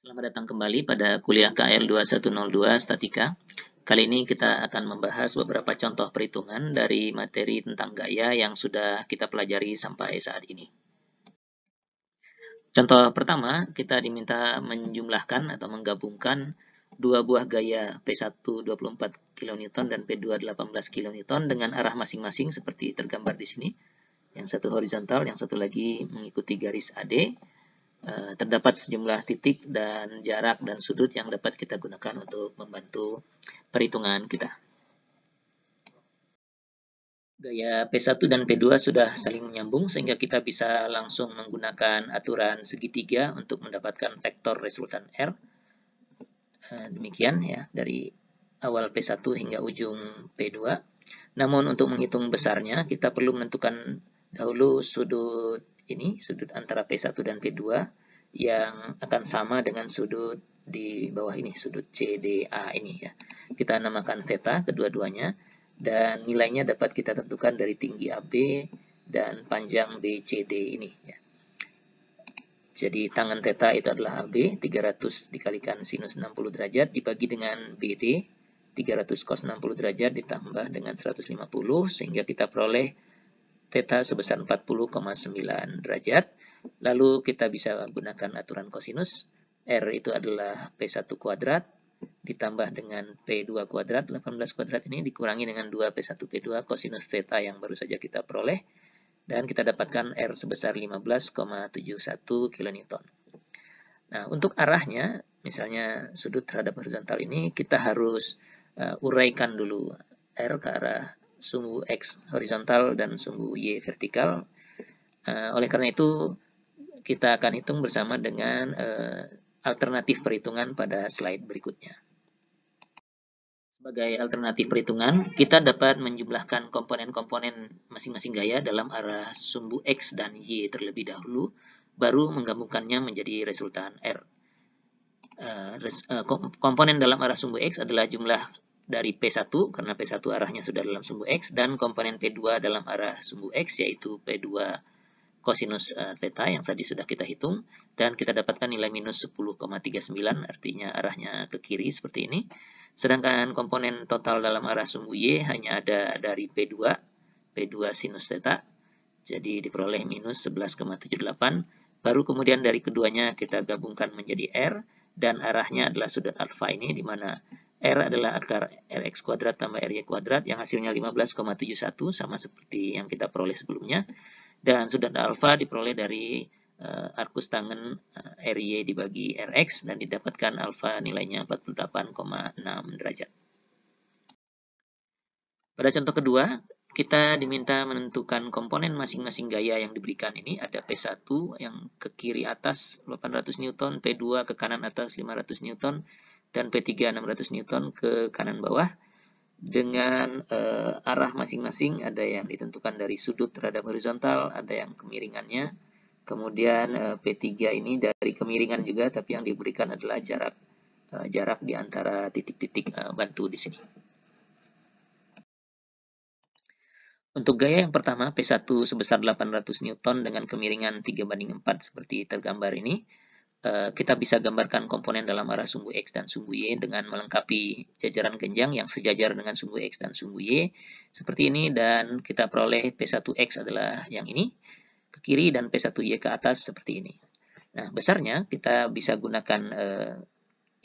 Selamat datang kembali pada kuliah KL 2102 Statika. Kali ini kita akan membahas beberapa contoh perhitungan dari materi tentang gaya yang sudah kita pelajari sampai saat ini. Contoh pertama, kita diminta menjumlahkan atau menggabungkan dua buah gaya P1 24 kN dan P2 18 kN dengan arah masing-masing seperti tergambar di sini. Yang satu horizontal, yang satu lagi mengikuti garis AD. Terdapat sejumlah titik dan jarak dan sudut yang dapat kita gunakan untuk membantu perhitungan kita. Gaya P1 dan P2 sudah saling menyambung sehingga kita bisa langsung menggunakan aturan segitiga untuk mendapatkan vektor resultan R. Demikian ya, dari awal P1 hingga ujung P2. Namun untuk menghitung besarnya, kita perlu menentukan dahulu sudut ini, sudut antara P1 dan P2 yang akan sama dengan sudut di bawah ini, sudut CDA ini ya. Kita namakan theta kedua-duanya dan nilainya dapat kita tentukan dari tinggi AB dan panjang BCD ini ya. Jadi tangan theta itu adalah AB, 300 dikalikan sinus 60 derajat dibagi dengan BD, 300 cos 60 derajat ditambah dengan 150 sehingga kita peroleh theta sebesar 40,9 derajat. Lalu kita bisa gunakan aturan kosinus. R itu adalah P1 kuadrat ditambah dengan P2 kuadrat, 18 kuadrat ini dikurangi dengan 2 P1 P2 kosinus theta yang baru saja kita peroleh. Dan kita dapatkan R sebesar 15,71 kN. Nah, untuk arahnya, misalnya sudut terhadap horizontal ini, kita harus uraikan dulu R ke arah sumbu X horizontal dan sumbu Y vertikal. Oleh karena itu, kita akan hitung bersama dengan alternatif perhitungan pada slide berikutnya. Sebagai alternatif perhitungan, kita dapat menjumlahkan komponen-komponen masing-masing gaya dalam arah sumbu X dan Y terlebih dahulu, baru menggabungkannya menjadi resultan R. Komponen dalam arah sumbu X adalah jumlah dari P1, karena P1 arahnya sudah dalam sumbu X, dan komponen P2 dalam arah sumbu X, yaitu P2 kosinus theta yang tadi sudah kita hitung, dan kita dapatkan nilai minus 10,39, artinya arahnya ke kiri seperti ini. Sedangkan komponen total dalam arah sumbu Y hanya ada dari P2 sinus theta, jadi diperoleh minus 11,78. Baru kemudian dari keduanya kita gabungkan menjadi R, dan arahnya adalah sudut alfa ini, di mana R adalah akar Rx kuadrat tambah Ry kuadrat, yang hasilnya 15,71, sama seperti yang kita peroleh sebelumnya. Dan sudut alfa diperoleh dari arkus tangen Ry dibagi Rx, dan didapatkan alfa nilainya 48,6 derajat. Pada contoh kedua, kita diminta menentukan komponen masing-masing gaya yang diberikan ini. Ada P1 yang ke kiri atas 800 Newton, P2 ke kanan atas 500 Newton, dan P3 600 Newton ke kanan bawah. Dengan arah masing-masing, ada yang ditentukan dari sudut terhadap horizontal, ada yang kemiringannya. Kemudian P3 ini dari kemiringan juga, tapi yang diberikan adalah jarak di antara titik-titik bantu di sini. Untuk gaya yang pertama, P1 sebesar 800 Newton dengan kemiringan 3:4 seperti tergambar ini, kita bisa gambarkan komponen dalam arah sumbu X dan sumbu Y dengan melengkapi jajaran genjang yang sejajar dengan sumbu X dan sumbu Y seperti ini, dan kita peroleh P1X adalah yang ini ke kiri dan P1Y ke atas seperti ini. Nah, besarnya kita bisa gunakan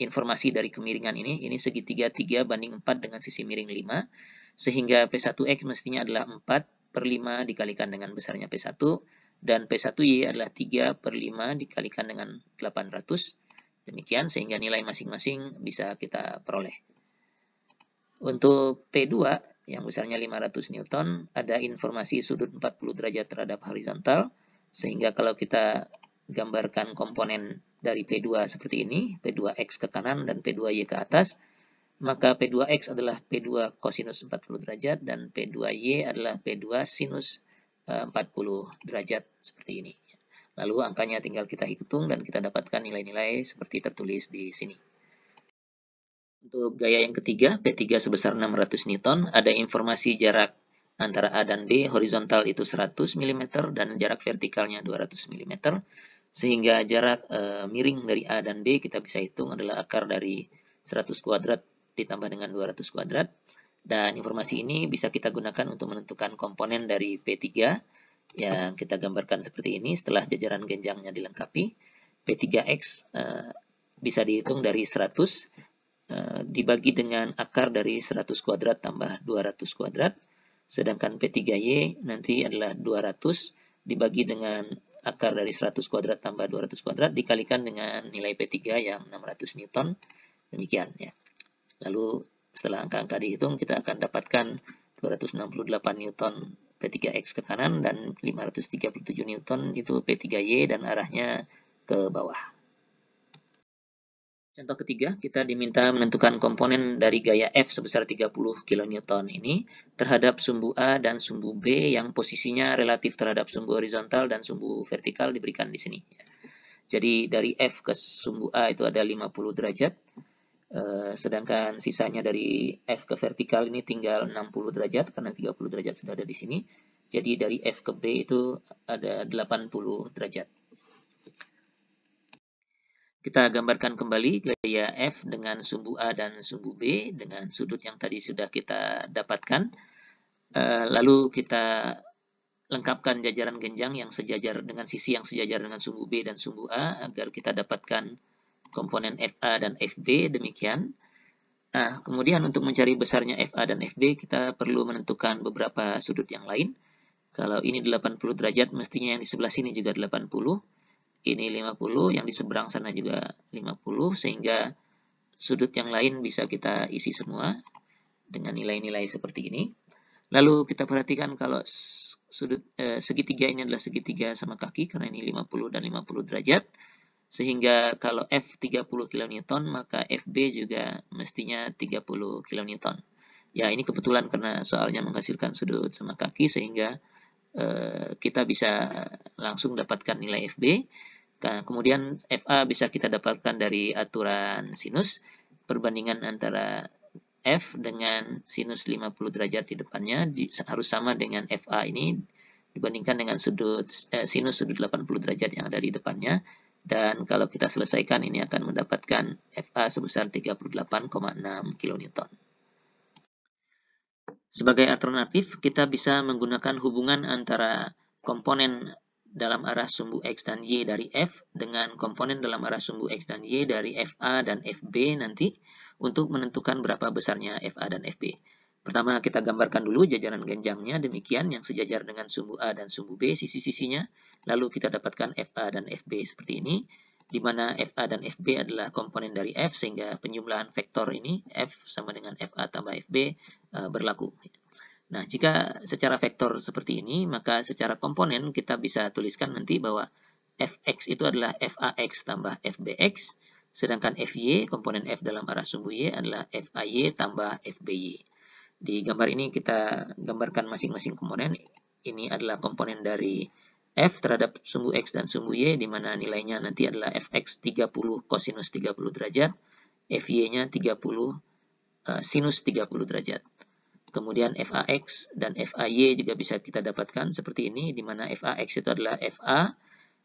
informasi dari kemiringan ini segitiga 3:4 dengan sisi miring 5, sehingga P1X mestinya adalah 4/5 dikalikan dengan besarnya P1, dan P1Y adalah 3/5 dikalikan dengan 800. Demikian, sehingga nilai masing-masing bisa kita peroleh. Untuk P2 yang besarnya 500 Newton, ada informasi sudut 40 derajat terhadap horizontal, sehingga kalau kita gambarkan komponen dari P2 seperti ini, P2X ke kanan dan P2Y ke atas, maka P2X adalah P2 kosinus 40 derajat dan P2Y adalah P2 sinus 40 derajat seperti ini. Lalu angkanya tinggal kita hitung dan kita dapatkan nilai-nilai seperti tertulis di sini. Untuk gaya yang ketiga, P3 sebesar 600 Newton, ada informasi jarak antara A dan B, horizontal itu 100 mm dan jarak vertikalnya 200 mm. Sehingga jarak miring dari A dan B kita bisa hitung adalah akar dari 100 kuadrat ditambah dengan 200 kuadrat. Dan informasi ini bisa kita gunakan untuk menentukan komponen dari P3 yang kita gambarkan seperti ini setelah jajaran genjangnya dilengkapi. P3X bisa dihitung dari 100 dibagi dengan akar dari 100 kuadrat tambah 200 kuadrat. Sedangkan P3Y nanti adalah 200 dibagi dengan akar dari 100 kuadrat tambah 200 kuadrat dikalikan dengan nilai P3 yang 600 Newton. Demikian ya. Lalu setelah angka-angka dihitung kita akan dapatkan 268 Newton P3X ke kanan dan 537 Newton itu P3Y dan arahnya ke bawah. Contoh ketiga, kita diminta menentukan komponen dari gaya F sebesar 30 kN ini terhadap sumbu A dan sumbu B yang posisinya relatif terhadap sumbu horizontal dan sumbu vertikal diberikan di sini. Jadi dari F ke sumbu A itu ada 50 derajat, sedangkan sisanya dari F ke vertikal ini tinggal 60 derajat karena 30 derajat sudah ada di sini. Jadi dari F ke B itu ada 80 derajat. Kita gambarkan kembali gaya F dengan sumbu A dan sumbu B dengan sudut yang tadi sudah kita dapatkan. Lalu kita lengkapkan jajaran genjang yang sejajar dengan sisi yang sejajar dengan sumbu B dan sumbu A agar kita dapatkan komponen FA dan FB demikian. Nah, kemudian untuk mencari besarnya FA dan FB kita perlu menentukan beberapa sudut yang lain. Kalau ini 80 derajat, mestinya yang di sebelah sini juga 80. Ini 50, yang di seberang sana juga 50, sehingga sudut yang lain bisa kita isi semua dengan nilai-nilai seperti ini. Lalu kita perhatikan kalau sudut segitiga ini adalah segitiga sama kaki karena ini 50 dan 50 derajat. Sehingga kalau F 30 kN maka FB juga mestinya 30 kN. Ya, ini kebetulan karena soalnya menghasilkan sudut sama kaki sehingga kita bisa langsung dapatkan nilai FB. Kemudian FA bisa kita dapatkan dari aturan sinus, perbandingan antara F dengan sinus 50 derajat di depannya harus sama dengan FA ini dibandingkan dengan sinus sudut 80 derajat yang ada di depannya. Dan kalau kita selesaikan ini akan mendapatkan FA sebesar 38,6 kN. Sebagai alternatif, kita bisa menggunakan hubungan antara komponen dalam arah sumbu X dan Y dari F dengan komponen dalam arah sumbu X dan Y dari FA dan FB nanti untuk menentukan berapa besarnya FA dan FB. Pertama kita gambarkan dulu jajaran genjangnya demikian yang sejajar dengan sumbu A dan sumbu B sisi-sisinya. Lalu kita dapatkan FA dan FB seperti ini, di mana FA dan FB adalah komponen dari F sehingga penjumlahan vektor ini F sama dengan FA tambah FB berlaku. Nah, jika secara vektor seperti ini, maka secara komponen kita bisa tuliskan nanti bahwa Fx itu adalah Fax tambah Fbx, sedangkan Fy, komponen F dalam arah sumbu Y adalah Fay tambah Fby. Di gambar ini kita gambarkan masing-masing komponen. Ini adalah komponen dari F terhadap sumbu X dan sumbu Y, di mana nilainya nanti adalah Fx 30 kosinus 30 derajat, Fy-nya 30 sinus 30 derajat. Kemudian Fax dan Fay juga bisa kita dapatkan seperti ini, di mana Fax itu adalah Fa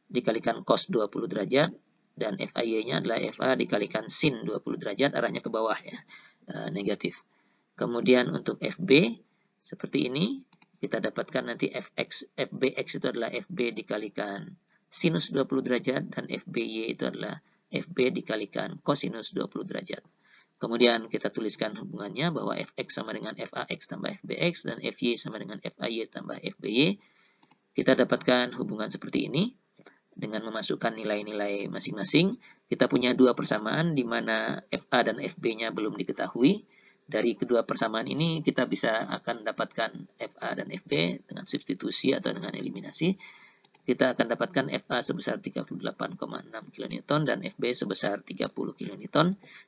dikalikan cos 20 derajat, dan Fay-nya adalah Fa dikalikan sin 20 derajat, arahnya ke bawah ya, negatif. Kemudian untuk Fb, seperti ini, kita dapatkan nanti Fbx itu adalah Fb dikalikan sinus 20 derajat, dan Fby itu adalah Fb dikalikan kosinus 20 derajat. Kemudian kita tuliskan hubungannya bahwa Fx sama dengan Fax tambah Fbx dan Fy sama dengan Fay tambah Fby. Kita dapatkan hubungan seperti ini dengan memasukkan nilai-nilai masing-masing. Kita punya dua persamaan di mana Fa dan Fb-nya belum diketahui. Dari kedua persamaan ini kita bisa akan dapatkan Fa dan Fb dengan substitusi atau dengan eliminasi. Kita akan dapatkan Fa sebesar 38,6 kN dan Fb sebesar 30 kN.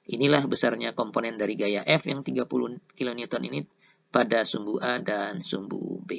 Inilah besarnya komponen dari gaya F yang 30 kN ini pada sumbu A dan sumbu B.